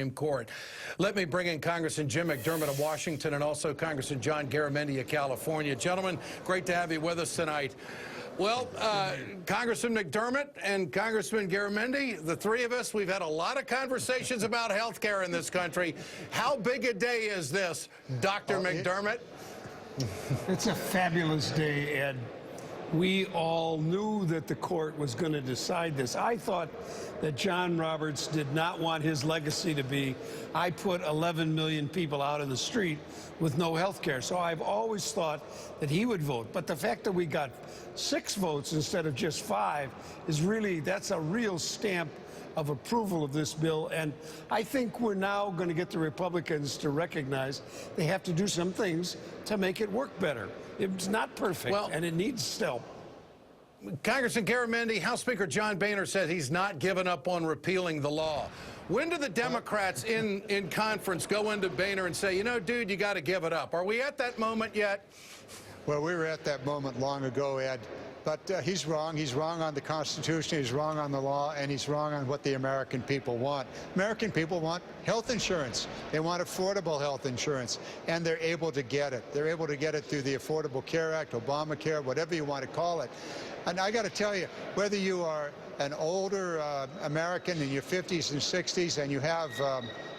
Supreme Court. Let me bring in Congressman Jim McDermott of Washington and also Congressman John Garamendi of California. Gentlemen, great to have you with us tonight. Well, Congressman McDermott and Congressman Garamendi, the three of us, we've had a lot of conversations about health care in this country. How big a day is this, Dr. McDermott? It's a fabulous day, Ed. We all knew that the court was going to decide this. I thought that John Roberts did not want his legacy to be, I put 11 million people out in the street with no health care. So I've always thought that he would vote. But the fact that we got 6 votes instead of just 5 is really, that's a real stamp of approval of this bill. And I think we're now going to get the Republicans to recognize they have to do some things to make it work better. It's not perfect, and it needs still. Congressman Garamendi, House Speaker John Boehner said he's not given up on repealing the law. When do the Democrats in conference go into Boehner and say, you know, dude, you got to give it up? Are we at that moment yet? Well, we were at that moment long ago, Ed. But he's wrong. He's wrong on the Constitution, he's wrong on the law, and he's wrong on what the American people want. American people want health insurance. They want affordable health insurance, and they're able to get it. They're able to get it through the Affordable Care Act, Obamacare, whatever you want to call it. And I got to tell you, whether you are an older American in your 50s and 60s and you have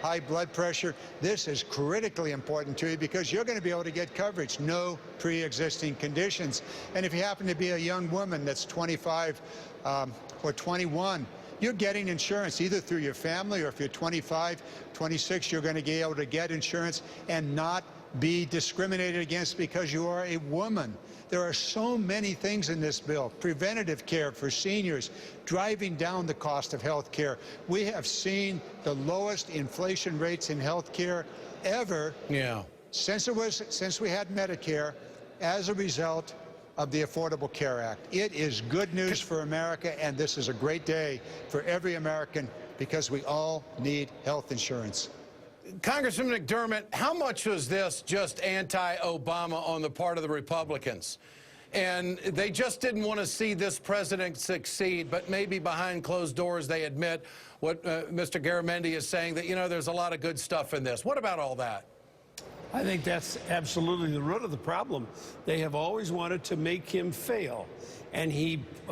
high blood pressure, this is critically important to you because you're going to be able to get coverage, no pre-existing conditions. And if you happen to be a young woman that's 25 or 21, you're getting insurance either through your family, or if you're 25, 26, you're going to be able to get insurance and not be discriminated against because you are a woman. There are so many things in this bill. Preventative care for seniors, driving down the cost of health care. We have seen the lowest inflation rates in health care ever since we had Medicare as a result of the Affordable Care Act. It is good news for America, and this is a great day for every American because we all need health insurance. Congressman McDermott, how much was this just anti-Obama on the part of the Republicans? And they just didn't want to see this president succeed, but maybe behind closed doors they admit what Mr. Garamendi is saying, that, you know, there's a lot of good stuff in this. What about all that? I think that's absolutely the root of the problem. They have always wanted to make him fail. And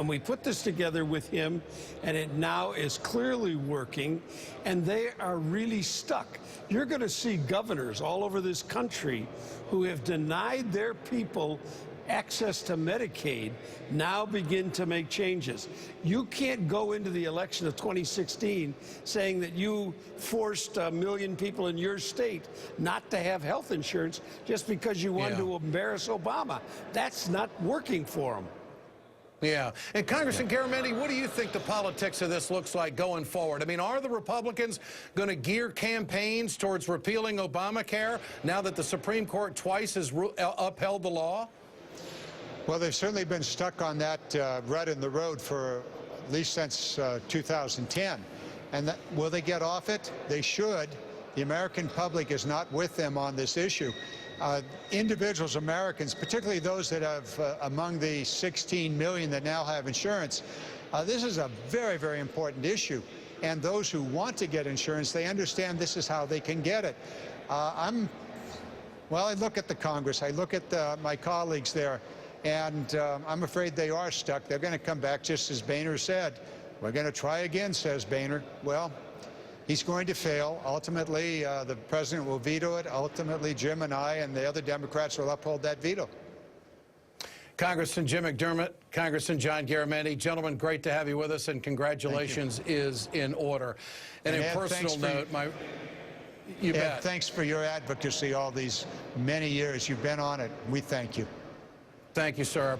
we put this together with him, and it now is clearly working, and they are really stuck. You're going to see governors all over this country who have denied their people access to Medicaid now begin to make changes. You can't go into the election of 2016 saying that you forced 1 million people in your state not to have health insurance just because you wanted to embarrass Obama. That's not working for them. Yeah. And Congressman Garamendi, what do you think the politics of this looks like going forward? I mean, are the Republicans going to gear campaigns towards repealing Obamacare now that the Supreme Court twice has upheld the law? Well, they've certainly been stuck on that rut in the road for at least since 2010. And will they get off it? They should. The American public is not with them on this issue. Individuals, Americans, particularly those that have among the 16 million that now have insurance, this is a very, very important issue. And those who want to get insurance, they understand this is how they can get it. I look at the Congress, I look at my colleagues there, and I'm afraid they are stuck. They're going to come back just as Boehner said. We're going to try again, says Boehner. Well, he's going to fail. Ultimately, the president will veto it. Ultimately, Jim and I and the other Democrats will uphold that veto. Congressman Jim McDermott, Congressman John Garamendi, gentlemen, great to have you with us, and congratulations is in order. And in personal note, you bet. Thanks for your advocacy all these many years. You've been on it. We thank you. Thank you, sir.